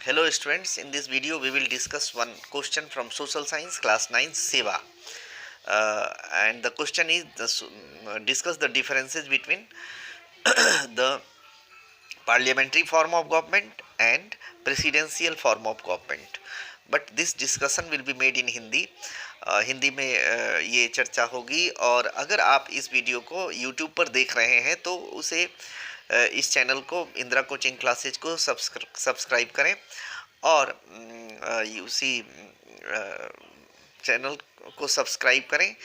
Hello students, in this video we will discuss one question from social science class 9 Seva. And the question is discuss the differences between the parliamentary form of government and presidential form of government. But this discussion will be made in Hindi. Hindi में ये चर्चा होगी। और अगर आप इस video को YouTube पर देख रहे हैं तो उसे इस चैनल को इंदिरा कोचिंग क्लासेज को सब्सक्राइब करें और उसी चैनल को सब्सक्राइब करें,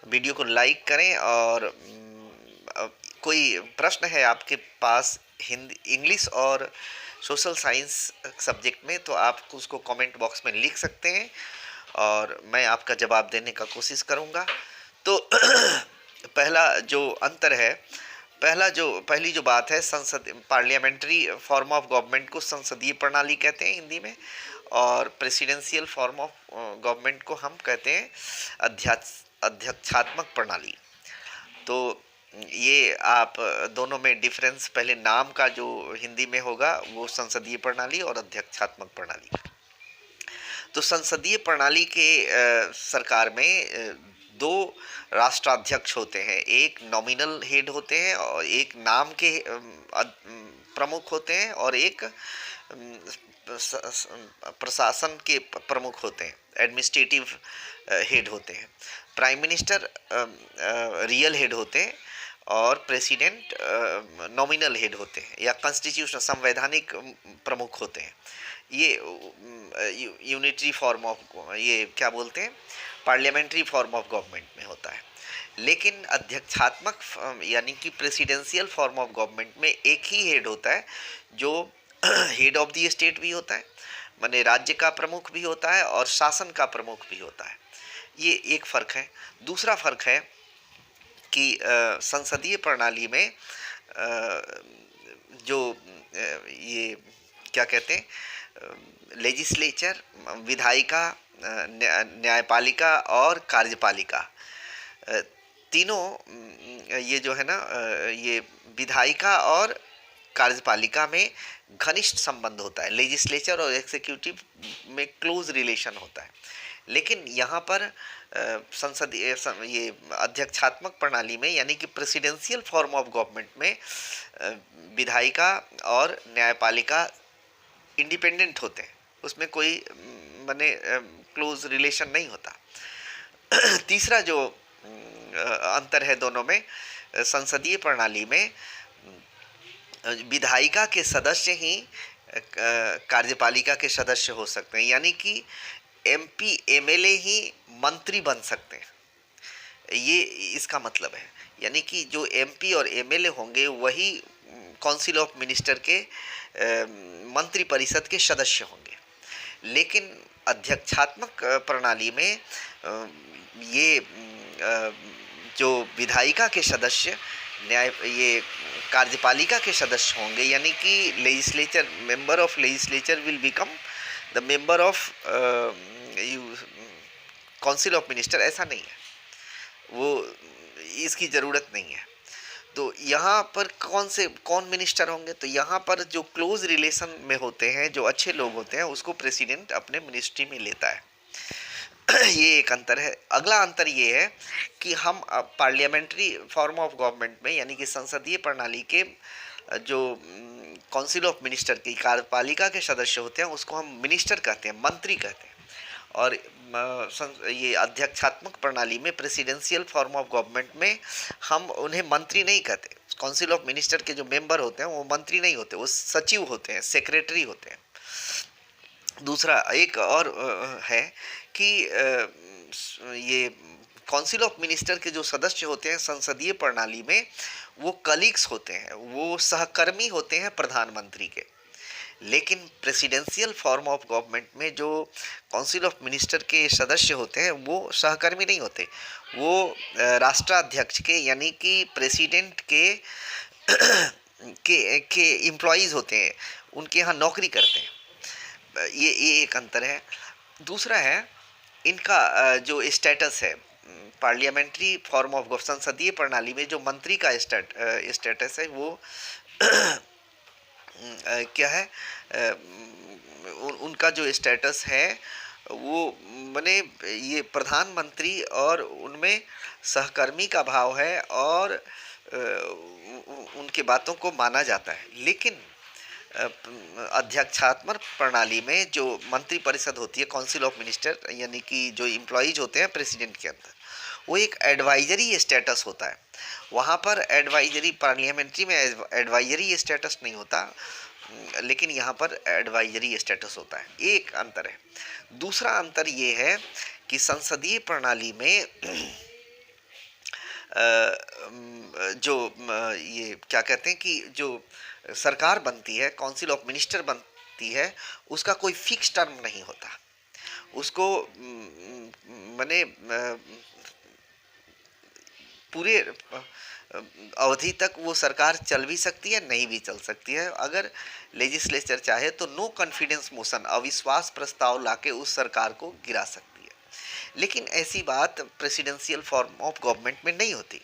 वीडियो को लाइक करें। और कोई प्रश्न है आपके पास हिंदी, इंग्लिश और सोशल साइंस सब्जेक्ट में तो आप उसको कमेंट बॉक्स में लिख सकते हैं और मैं आपका जवाब देने का कोशिश करूँगा। तो पहला जो अंतर है, पहली जो बात है, संसद पार्लियामेंट्री फॉर्म ऑफ गवर्नमेंट को संसदीय प्रणाली कहते हैं हिंदी में, और प्रेसिडेंशियल फॉर्म ऑफ गवर्नमेंट को हम कहते हैं अध्यक्षात्मक प्रणाली। तो ये आप दोनों में डिफरेंस, पहले नाम का जो हिंदी में होगा वो संसदीय प्रणाली और अध्यक्षात्मक प्रणाली। तो संसदीय प्रणाली के सरकार में दो राष्ट्राध्यक्ष होते हैं, एक नॉमिनल हेड होते हैं और एक नाम के प्रमुख होते हैं, और एक प्रशासन के प्रमुख होते हैं, एडमिनिस्ट्रेटिव हेड होते हैं। प्राइम मिनिस्टर रियल हेड होते हैं और प्रेसिडेंट नॉमिनल हेड होते हैं या कॉन्स्टिट्यूशनल संवैधानिक प्रमुख होते हैं। ये यूनिटरी फॉर्म ऑफ, ये क्या बोलते हैं, पार्लियामेंट्री फॉर्म ऑफ गवर्नमेंट में होता है। लेकिन अध्यक्षात्मक यानी कि प्रेसिडेंशियल फॉर्म ऑफ गवर्नमेंट में एक ही हेड होता है जो हेड ऑफ द स्टेट भी होता है, माने राज्य का प्रमुख भी होता है और शासन का प्रमुख भी होता है। ये एक फ़र्क है। दूसरा फ़र्क है कि संसदीय प्रणाली में जो ये क्या कहते हैं, लेजिस्लेचर, विधायिका, न्यायपालिका और कार्यपालिका, तीनों ये जो है ना, ये विधायिका और कार्यपालिका में घनिष्ठ संबंध होता है। लेजिस्लेचर और एग्जीक्यूटिव में क्लोज रिलेशन होता है। लेकिन यहाँ पर संसदीय ये अध्यक्षात्मक प्रणाली में यानी कि प्रेसिडेंशियल फॉर्म ऑफ गवर्नमेंट में विधायिका और न्यायपालिका इंडिपेंडेंट होते हैं, उसमें कोई माने क्लोज रिलेशन नहीं होता। तीसरा जो अंतर है दोनों में, संसदीय प्रणाली में विधायिका के सदस्य ही कार्यपालिका के सदस्य हो सकते हैं, यानी कि एमपी एमएलए ही मंत्री बन सकते हैं। ये इसका मतलब है, यानी कि जो एमपी और एमएलए होंगे वही काउंसिल ऑफ मिनिस्टर के मंत्री परिषद के सदस्य होंगे। लेकिन अध्यक्षात्मक प्रणाली में ये जो विधायिका के सदस्य ये कार्यपालिका के सदस्य होंगे, यानी कि legislature, member of legislature will become the member of council of minister. ऐसा नहीं है, वो इसकी ज़रूरत नहीं है। तो यहाँ पर कौन मिनिस्टर होंगे, तो यहाँ पर जो क्लोज रिलेशन में होते हैं, जो अच्छे लोग होते हैं, उसको प्रेसिडेंट अपने मिनिस्ट्री में लेता है। ये एक अंतर है। अगला अंतर ये है कि हम पार्लियामेंट्री फॉर्म ऑफ गवर्नमेंट में यानी कि संसदीय प्रणाली के जो काउंसिल ऑफ मिनिस्टर की कार्यपालिका के सदस्य होते हैं उसको हम मिनिस्टर कहते हैं, मंत्री कहते हैं। और ये अध्यक्षात्मक प्रणाली में प्रेसिडेंशियल फॉर्म ऑफ गवर्नमेंट में हम उन्हें मंत्री नहीं कहते। काउंसिल ऑफ मिनिस्टर के जो मेंबर होते हैं वो मंत्री नहीं होते, वो सचिव होते हैं, सेक्रेटरी होते हैं। दूसरा एक और है कि ये काउंसिल ऑफ मिनिस्टर के जो सदस्य होते हैं संसदीय प्रणाली में वो कलीग्स होते हैं, वो सहकर्मी होते हैं प्रधानमंत्री के। लेकिन प्रेसिडेंशियल फॉर्म ऑफ गवर्नमेंट में जो काउंसिल ऑफ मिनिस्टर के सदस्य होते हैं वो सहकर्मी नहीं होते, वो राष्ट्राध्यक्ष के यानी कि प्रेसिडेंट के एम्प्लॉयज़ होते हैं, उनके यहाँ नौकरी करते हैं। ये एक अंतर है। दूसरा है इनका जो स्टेटस है, पार्लियामेंट्री फॉर्म ऑफ संसदीय प्रणाली में जो मंत्री का स्टेटस है वो क्या है, उनका जो स्टेटस है वो माने ये प्रधानमंत्री और उनमें सहकर्मी का भाव है और उनकी बातों को माना जाता है। लेकिन अध्यक्षात्मक प्रणाली में जो मंत्री परिषद होती है, काउंसिल ऑफ मिनिस्टर, यानी कि जो इम्प्लॉइज होते हैं प्रेसिडेंट के अंदर, वो एक एडवाइजरी स्टेटस होता है। वहाँ पर एडवाइजरी, पार्लियामेंट्री में एडवाइजरी स्टेटस नहीं होता, लेकिन यहाँ पर एडवाइजरी स्टेटस होता है। एक अंतर है। दूसरा अंतर ये है कि संसदीय प्रणाली में जो ये क्या कहते हैं कि जो सरकार बनती है, काउंसिल ऑफ मिनिस्टर बनती है, उसका कोई फिक्स टर्म नहीं होता। उसको माने पूरे अवधि तक वो सरकार चल भी सकती है, नहीं भी चल सकती है। अगर लेजिस्लेचर चाहे तो नो कॉन्फिडेंस मोशन, अविश्वास प्रस्ताव लाके उस सरकार को गिरा सकती है। लेकिन ऐसी बात प्रेसिडेंशियल फॉर्म ऑफ गवर्नमेंट में नहीं होती।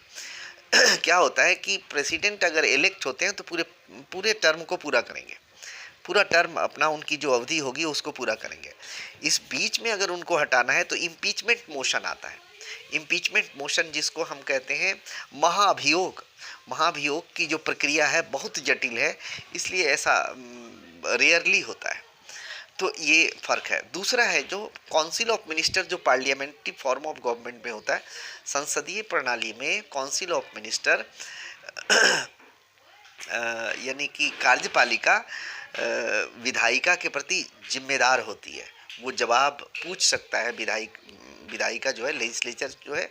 क्या होता है कि प्रेसिडेंट अगर इलेक्ट होते हैं तो पूरे टर्म को पूरा करेंगे, पूरा टर्म अपना, उनकी जो अवधि होगी उसको पूरा करेंगे। इस बीच में अगर उनको हटाना है तो इम्पीचमेंट मोशन आता है। इम्पीचमेंट मोशन जिसको हम कहते हैं महाभियोग, महाभियोग की जो प्रक्रिया है बहुत जटिल है, इसलिए ऐसा रेयरली होता है। तो ये फ़र्क है। दूसरा है जो काउंसिल ऑफ मिनिस्टर, जो पार्लियामेंट्री फॉर्म ऑफ गवर्नमेंट में होता है, संसदीय प्रणाली में काउंसिल ऑफ मिनिस्टर यानी कि कार्यपालिका विधायिका के प्रति जिम्मेदार होती है। वो जवाब पूछ सकता है, विधायिका जो है, लेजिस्लेचर जो है,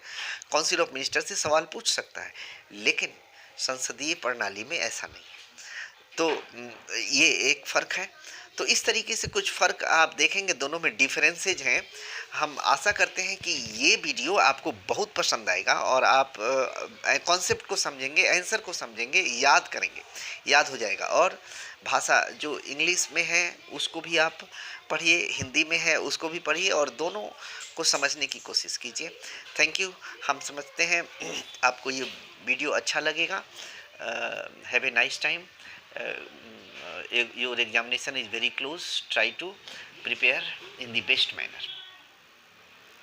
काउंसिल ऑफ मिनिस्टर से सवाल पूछ सकता है। लेकिन संसदीय प्रणाली में ऐसा नहीं है। तो ये एक फ़र्क है। तो इस तरीके से कुछ फ़र्क आप देखेंगे, दोनों में डिफरेंसेज हैं। हम आशा करते हैं कि ये वीडियो आपको बहुत पसंद आएगा और आप कॉन्सेप्ट को समझेंगे, आंसर को समझेंगे, याद करेंगे, याद हो जाएगा। और भाषा जो इंग्लिश में है उसको भी आप पढ़िए, हिंदी में है उसको भी पढ़िए, और दोनों को समझने की कोशिश कीजिए। Thank you. हम समझते हैं आपको ये वीडियो अच्छा लगेगा। Have a nice time. Your examination is very close. Try to prepare in the best manner.